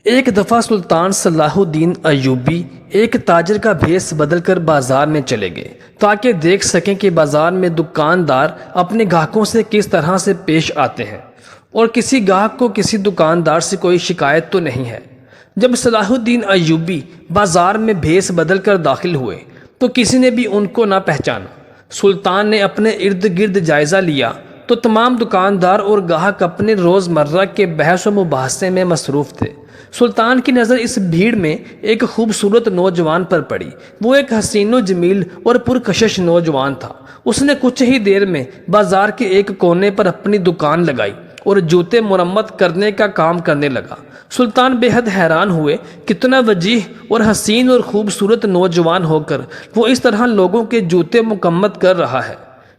ایک دفعہ سلطان صلاح الدین ایوبی ایک تاجر کا بھیس بدل کر بازار میں چلے گئے تاکہ دیکھ سکیں کہ بازار میں دکاندار اپنے گاہکوں سے کس طرح سے پیش آتے ہیں اور کسی گاہک کو کسی دکاندار سے کوئی شکایت تو نہیں ہے۔ جب صلاح الدین ایوبی بازار میں بھیس بدل کر داخل ہوئے تو کسی نے بھی ان کو نہ پہچانا۔ سلطان نے اپنے ارد گرد جائزہ لیا تو تمام دکاندار اور گاہک اپنے روزمرہ کے بحث و مباحثے میں مصروف تھے۔ سلطان کی نظر اس بھیڑ میں ایک خوبصورت نوجوان پر پڑی۔ وہ ایک حسین و جمیل اور پرکشش نوجوان تھا۔ اس نے کچھ ہی دیر میں بازار کے ایک کونے پر اپنی دکان لگائی اور جوتے مرمت کرنے کا کام کرنے لگا۔ سلطان بے حد حیران ہوئے، کتنا وجیح اور حسین اور خوبصورت نوجوان ہو کر وہ اس طرح لوگوں کے جوتے مکمت کر رہا ہے۔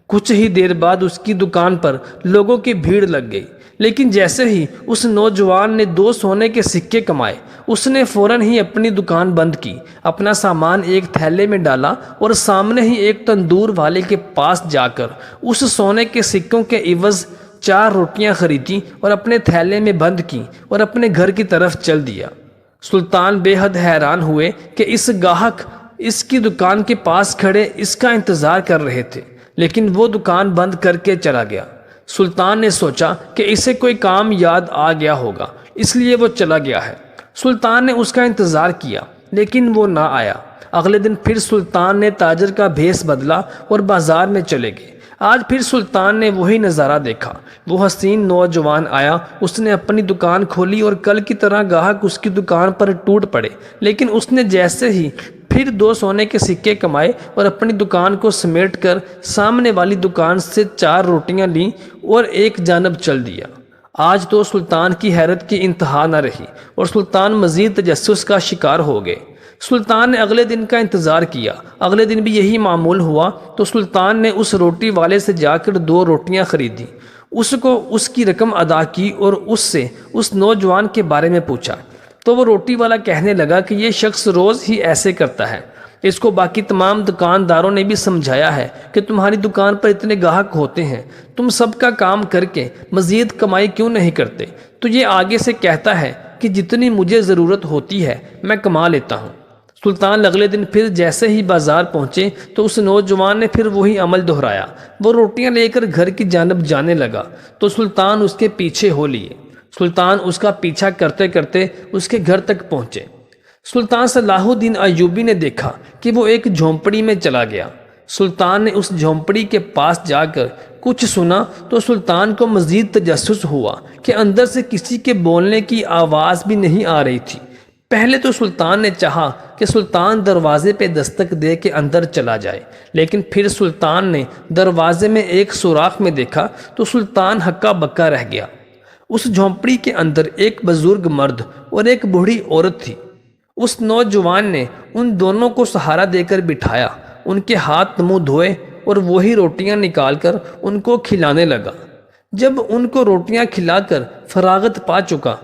کچھ ہی دیر بعد اس کی دکان پر لوگوں کی بھیڑ لگ گئی، لیکن جیسے ہی اس نوجوان نے 2 سونے کے سکے کمائے، اس نے فوراً ہی اپنی دکان بند کی، اپنا سامان ایک تھیلے میں ڈالا اور سامنے ہی ایک تندور والے کے پاس جا کر اس سونے کے سکوں کے عوض 4 روٹیاں خریدیں اور اپنے تھیلے میں بند کی اور اپنے گھر کی طرف چل دیا۔ سلطان بے حد حیران ہوئے کہ اس گاہک اس کی دکان کے پاس کھڑے اس کا انتظار کر رہے تھے، لیکن وہ دکان بند کر کے چلا گیا۔ سلطان نے سوچا کہ اسے کوئی کام یاد آ گیا ہوگا، اس لیے وہ چلا گیا ہے۔ سلطان نے اس کا انتظار کیا، لیکن وہ نہ آیا۔ اگلے دن پھر سلطان نے تاجر کا بھیس بدلا اور بازار میں چلے گئے۔ آج پھر سلطان نے وہی نظارہ دیکھا۔ وہ حسین نوجوان آیا، اس نے اپنی دکان کھولی اور کل کی طرح گاہک اس کی دکان پر ٹوٹ پڑے، لیکن اس نے جیسے ہی پھر 2 سونے کے سکے کمائے اور اپنی دکان کو سمیٹ کر سامنے والی دکان سے 4 روٹیاں لیں اور ایک جانب چل دیا۔ آج تو سلطان کی حیرت کی انتہا نہ رہی اور سلطان مزید تجسس کا شکار ہو گئے۔ سلطان نے اگلے دن کا انتظار کیا۔ اگلے دن بھی یہی معمول ہوا تو سلطان نے اس روٹی والے سے جا کر 2 روٹیاں خریدیں، اس کو اس کی رقم ادا کی اور اس سے اس نوجوان کے بارے میں پوچھا تو وہ روٹی والا کہنے لگا کہ یہ شخص روز ہی ایسے کرتا ہے۔ اس کو باقی تمام دکانداروں نے بھی سمجھایا ہے کہ تمہاری دکان پر اتنے گاہک ہوتے ہیں، تم سب کا کام کر کے مزید کمائی کیوں نہیں کرتے؟ تو یہ آگے سے کہتا ہے کہ جتنی مجھے ضرورت ہوتی ہے میں کما لیتا ہوں۔ سلطان اگلے دن پھر جیسے ہی بازار پہنچے تو اس نوجوان نے پھر وہی عمل دہرایا۔ وہ روٹیاں لے کر گھر کی جانب جانے لگا تو سلطان اس کے پیچھے ہو لیے۔ سلطان اس کا پیچھا کرتے کرتے اس کے گھر تک پہنچے۔ سلطان صلاح الدین ایوبی نے دیکھا کہ وہ ایک جھونپڑی میں چلا گیا۔ سلطان نے اس جھونپڑی کے پاس جا کر کچھ سنا تو سلطان کو مزید تجسس ہوا کہ اندر سے کسی کے بولنے کی آواز بھی نہیں آ رہی تھی۔ پہلے تو سلطان نے چاہا کہ سلطان دروازے پہ دستک دے کے اندر چلا جائے، لیکن پھر سلطان نے دروازے میں ایک سوراخ میں دیکھا تو سلطان ہکا بکا رہ گیا۔ اس جھونپڑی کے اندر ایک بزرگ مرد اور ایک بوڑھی عورت تھی۔ اس نوجوان نے ان دونوں کو سہارا دے کر بٹھایا، ان کے ہاتھ منہ دھوئے اور وہی روٹیاں نکال کر ان کو کھلانے لگا۔ جب ان کو روٹیاں کھلا کر فراغت پا چکا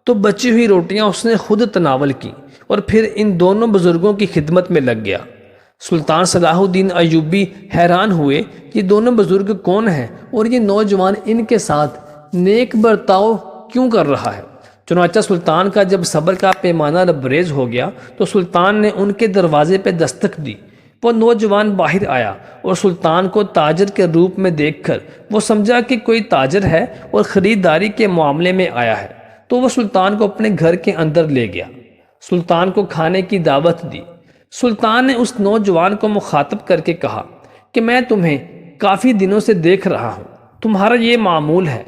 تو بچی ہوئی روٹیاں اس نے خود تناول کی اور پھر ان دونوں بزرگوں کی خدمت میں لگ گیا۔ سلطان صلاح الدین ایوبی حیران ہوئے کہ یہ دونوں بزرگ کون ہیں اور یہ نوجوان ان کے ساتھ نیک برتاؤ کیوں کر رہا ہے۔ چنانچہ سلطان کا جب صبر کا پیمانہ لبریز ہو گیا تو سلطان نے ان کے دروازے پہ دستک دی۔ وہ نوجوان باہر آیا اور سلطان کو تاجر کے روپ میں دیکھ کر وہ سمجھا کہ کوئی تاجر ہے اور خریداری کے معاملے میں آیا ہے، تو وہ سلطان کو اپنے گھر کے اندر لے گیا۔ سلطان کو کھانے کی دعوت دی۔ سلطان نے اس نوجوان کو مخاطب کر کے کہا کہ میں تمہیں کافی دنوں سے دیکھ رہا ہوں، تمہارا یہ معمول ہے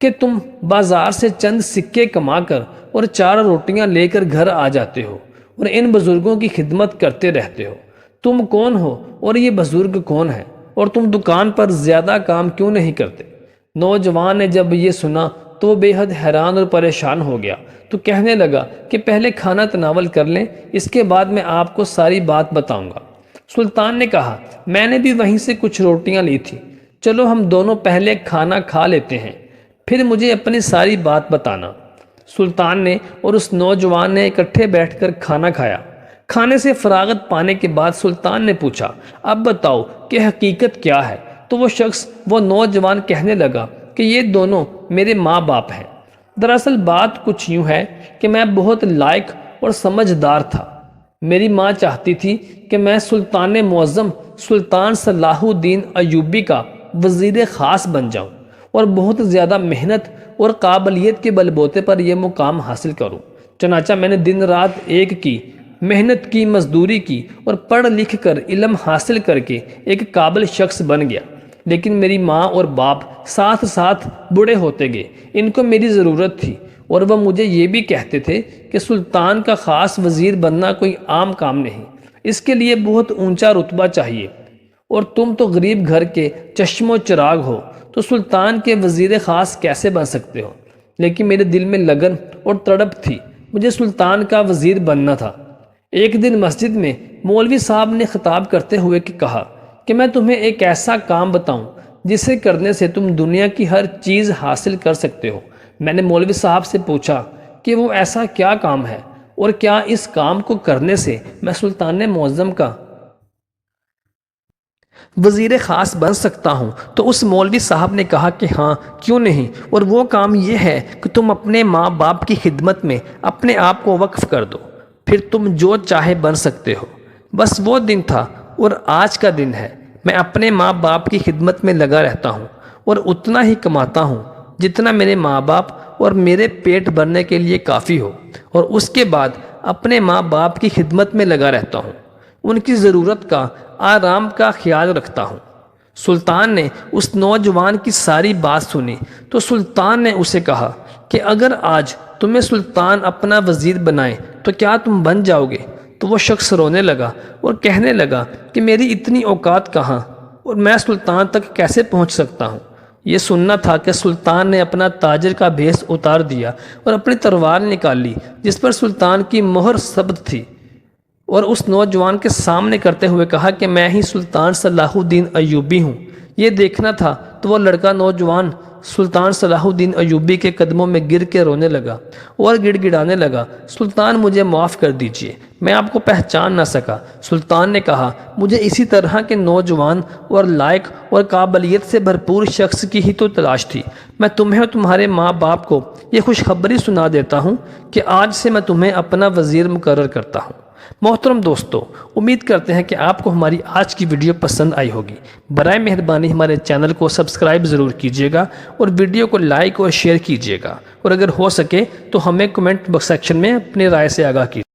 کہ تم بازار سے چند سکے کما کر اور 4 روٹیاں لے کر گھر آ جاتے ہو اور ان بزرگوں کی خدمت کرتے رہتے ہو۔ تم کون ہو اور یہ بزرگ کون ہیں اور تم دکان پر زیادہ کام کیوں نہیں کرتے؟ نوجوان نے جب یہ سنا تو وہ بے حد حیران اور پریشان ہو گیا، تو کہنے لگا کہ پہلے کھانا تناول کر لیں، اس کے بعد میں آپ کو ساری بات بتاؤں گا۔ سلطان نے کہا میں نے بھی وہیں سے کچھ روٹیاں لی تھی، چلو ہم دونوں پہلے کھانا کھا لیتے ہیں، پھر مجھے اپنی ساری بات بتانا۔ سلطان نے اور اس نوجوان نے اکٹھے بیٹھ کر کھانا کھایا۔ کھانے سے فراغت پانے کے بعد سلطان نے پوچھا اب بتاؤ کہ حقیقت کیا ہے؟ تو وہ نوجوان کہنے لگا کہ یہ دونوں میرے ماں باپ ہیں۔ دراصل بات کچھ یوں ہے کہ میں بہت لائق اور سمجھدار تھا۔ میری ماں چاہتی تھی کہ میں سلطان معظم سلطان صلاح الدین ایوبی کا وزیر خاص بن جاؤں اور بہت زیادہ محنت اور قابلیت کے بل بوتے پر یہ مقام حاصل کروں۔ چنانچہ میں نے دن رات ایک کی، محنت کی، مزدوری کی اور پڑھ لکھ کر علم حاصل کر کے ایک قابل شخص بن گیا۔ لیکن میری ماں اور باپ ساتھ ساتھ بوڑھے ہوتے گئے، ان کو میری ضرورت تھی، اور وہ مجھے یہ بھی کہتے تھے کہ سلطان کا خاص وزیر بننا کوئی عام کام نہیں، اس کے لیے بہت اونچا رتبہ چاہیے، اور تم تو غریب گھر کے چشم و چراغ ہو، تو سلطان کے وزیر خاص کیسے بن سکتے ہو؟ لیکن میرے دل میں لگن اور تڑپ تھی، مجھے سلطان کا وزیر بننا تھا۔ ایک دن مسجد میں مولوی صاحب نے خطاب کرتے ہوئے کہا کہ میں تمہیں ایک ایسا کام بتاؤں جسے کرنے سے تم دنیا کی ہر چیز حاصل کر سکتے ہو۔ میں نے مولوی صاحب سے پوچھا کہ وہ ایسا کیا کام ہے، اور کیا اس کام کو کرنے سے میں سلطان معظم کا وزیر خاص بن سکتا ہوں؟ تو اس مولوی صاحب نے کہا کہ ہاں، کیوں نہیں، اور وہ کام یہ ہے کہ تم اپنے ماں باپ کی خدمت میں اپنے آپ کو وقف کر دو، پھر تم جو چاہے بن سکتے ہو۔ بس وہ دن تھا اور آج کا دن ہے۔ میں اپنے ماں باپ کی خدمت میں لگا رہتا ہوں اور اتنا ہی کماتا ہوں جتنا میرے ماں باپ اور میرے پیٹ بھرنے کے لیے کافی ہو، اور اس کے بعد اپنے ماں باپ کی خدمت میں لگا رہتا ہوں، ان کی ضرورت کا، آرام کا خیال رکھتا ہوں۔ سلطان نے اس نوجوان کی ساری بات سنی تو سلطان نے اسے کہا کہ اگر آج تمہیں سلطان اپنا وزیر بنائے تو کیا تم بن جاؤ گے؟ تو وہ شخص رونے لگا اور کہنے لگا کہ میری اتنی اوقات کہاں، اور میں سلطان تک کیسے پہنچ سکتا ہوں؟ یہ سننا تھا کہ سلطان نے اپنا تاجر کا بھیس اتار دیا اور اپنی تلوار نکال لی جس پر سلطان کی مہر ثبت تھی، اور اس نوجوان کے سامنے کرتے ہوئے کہا کہ میں ہی سلطان صلاح الدین ایوبی ہوں۔ یہ دیکھنا تھا تو وہ لڑکا نوجوان سلطان صلاح الدین ایوبی کے قدموں میں گر کے رونے لگا اور گڑ گڑانے لگا، سلطان مجھے معاف کر دیجئے، میں آپ کو پہچان نہ سکا۔ سلطان نے کہا مجھے اسی طرح کے نوجوان اور لائق اور قابلیت سے بھرپور شخص کی ہی تو تلاش تھی۔ میں تمہیں اور تمہارے ماں باپ کو یہ خوشخبری سنا دیتا ہوں کہ آج سے میں تمہیں اپنا وزیر مقرر کرتا ہوں۔ محترم دوستو، امید کرتے ہیں کہ آپ کو ہماری آج کی ویڈیو پسند آئی ہوگی۔ برائے مہربانی ہمارے چینل کو سبسکرائب ضرور کیجیے گا اور ویڈیو کو لائک اور شیئر کیجیے گا، اور اگر ہو سکے تو ہمیں کمنٹ سیکشن میں اپنی رائے سے آگاہ کیجیے۔